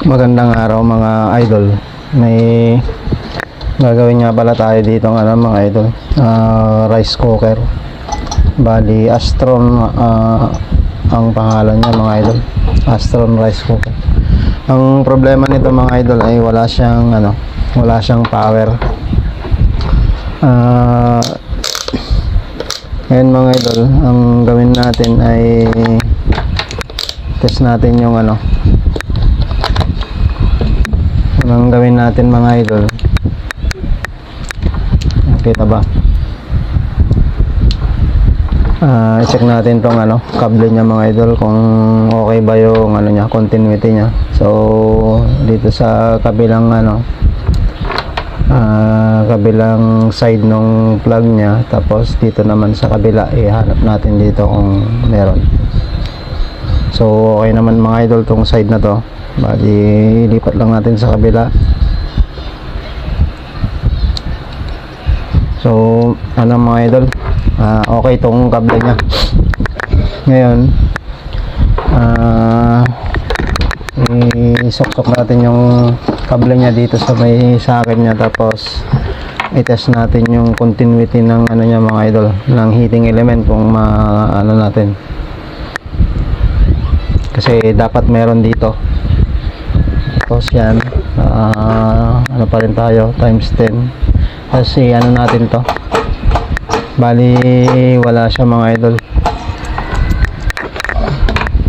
Magandang araw mga idol. May gagawin nga pala tayo dito ng mga idol. Rice cooker. Bali Astron ang pangalan niya mga idol. Astron rice cooker. Ang problema nito mga idol ay wala siyang power. Ngayon mga idol, ang gawin natin ay test natin yung Anong gawin natin mga idol? Kita ba? I-check natin tong kable niya mga idol kung okay ba yung niya, continuity niya. So dito sa kabilang kabilang side nung plug niya, tapos dito naman sa kabila ihanap natin dito kung meron. So okay naman mga idol tong side na to. Bali lipat lang natin sa kabila. So mga idol, okay tong kable nya. Ngayon isok-sok natin yung kable nya dito sa may socket nya, tapos i-test natin yung continuity ng nya mga idol, ng heating element kung natin, kasi dapat meron dito. Tapos yan, pa rin tayo, times 10. Kasi natin to, bali wala siya mga idol.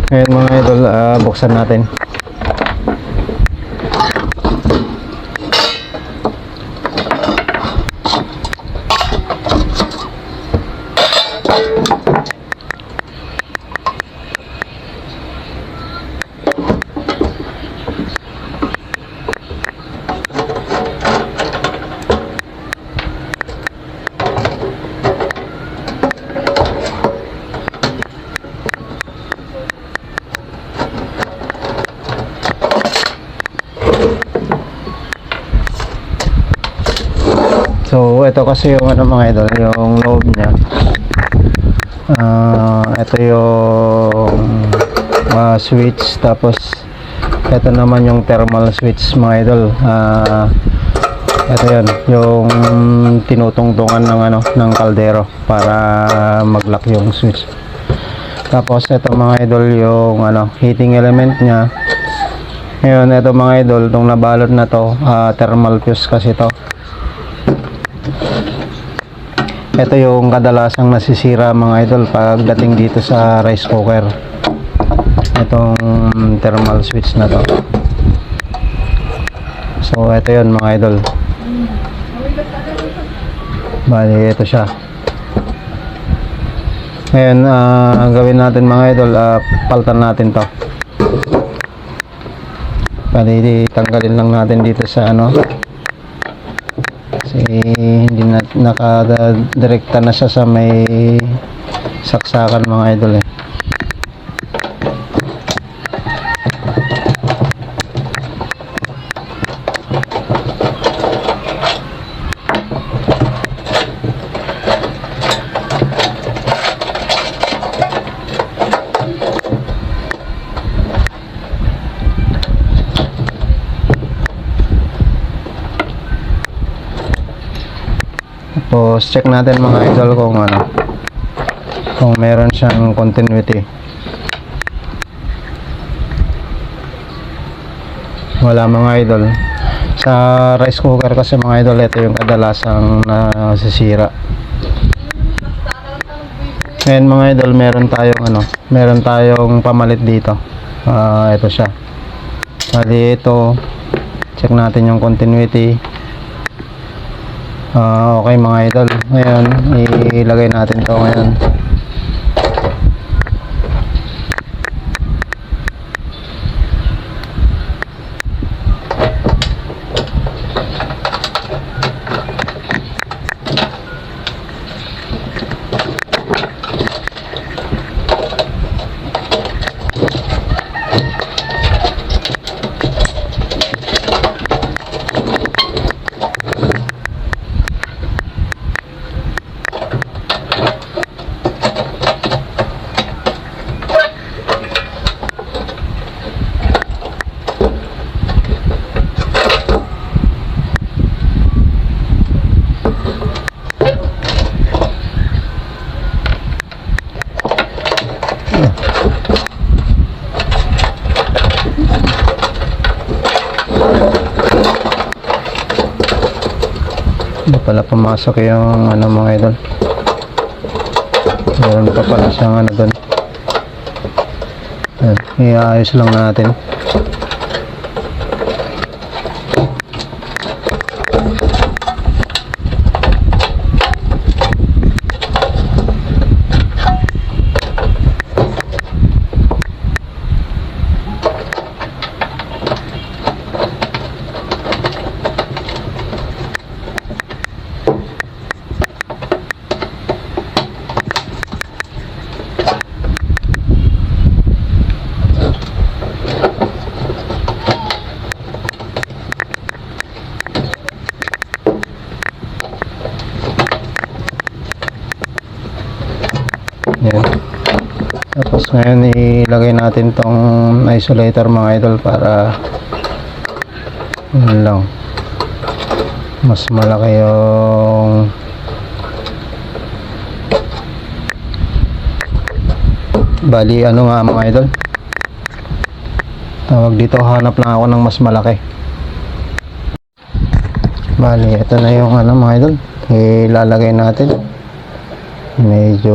Ngayon mga idol, buksan natin. So ito kasi yung mga idol, yung loob niya. Ito yung switch, tapos ito naman yung thermal switch mga idol. Ito yun, yung tinutungtungan ng kaldero para mag-lock yung switch. Tapos ito mga idol yung heating element niya. Ngayon ito mga idol, itong nabalot na to, thermal fuse kasi to. Ito yung kadalasang nasisira mga idol pagdating dito sa rice cooker, itong thermal switch na to. So ito yun mga idol. Bali ito siya. Ngayon ang gawin natin mga idol, palitan natin to. Bali tanggalin lang natin dito sa kasi hindi na nakadirekta na siya sa may saksakan mga idol Tapos check natin mga idol kung meron siyang continuity. Wala mga idol. Sa rice cooker kasi mga idol, ito yung kadalasang nasisira. Ngayon mga idol, meron tayong pamalit dito. Ito siya. Bali ito, check natin yung continuity. Okay mga idol, ngayon ilagay natin to ngayon. Hindi pala pumasok yung ano mga idol. Meron pa pala siyang ano doon. Iayos lang natin. Yan. Tapos ngayon ilagay natin tong isolator mga idol para yun lang mas malaki yung bali ano nga mga idol, tawag dito, hanap lang ako ng mas malaki. Bali ito na yung ano mga idol, ilalagay natin. Medyo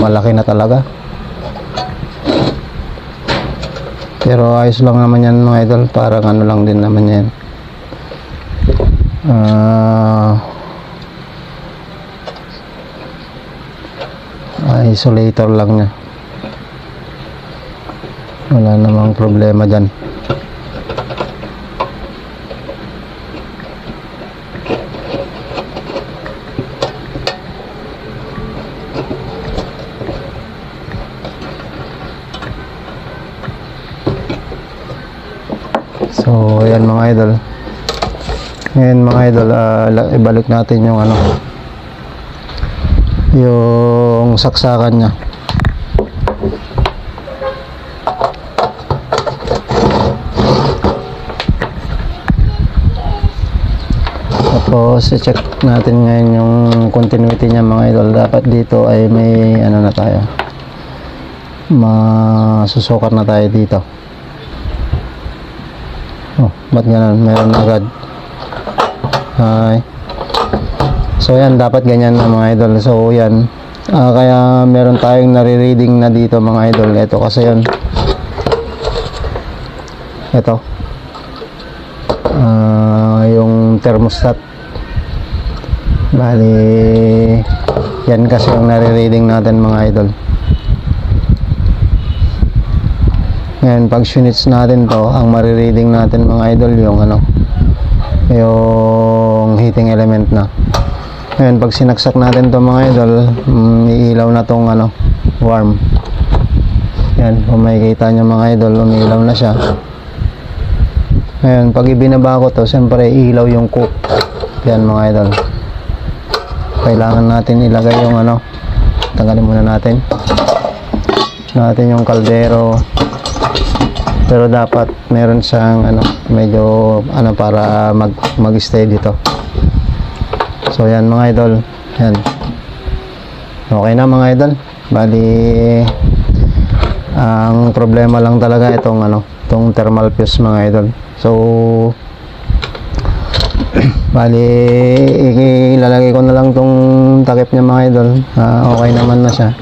malaki na talaga, pero ayos lang naman yan mga idol, parang ano lang din naman yan, isolator lang niya, wala namang problema dyan. So ayan mga idol, ngayon mga idol, ibalik natin yung ano, yung saksakan nya. Tapos i-check natin ngayon yung continuity nya mga idol. Dapat dito ay may ano na tayo, masusukat na tayo dito. Oh, ba't ganun? Meron agad. Hi. So yan, dapat ganyan na mga idol. So yan, kaya meron tayong nare-reading na dito mga idol. Ito kasi yun, ito yung thermostat. Bali yan kasi yung nare-reading natin mga idol. Ngayon pag units natin to, ang marireading natin mga idol yung ano, yung heating element na. Ngayon pag sinaksak natin to mga idol, iilaw na tong ano, warm. Yan, kung makikita nyo mga idol, umiilaw na siya. Ngayon pag ibinaba ko to, siyempre ilaw yung cook. Yan mga idol, kailangan natin ilagay yung ano, tanggalin muna natin yung kaldero. Pero dapat meron siyang ano, medyo ano, para mag-stay dito. So yan mga idol, yan. Okay na mga idol. Bali ang problema lang talaga itong ano, itong thermal fuse mga idol. So bali ilalagay ko na lang tong takip niya mga idol. Okay naman na siya.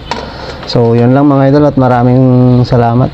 So yun lang mga idol, at maraming salamat.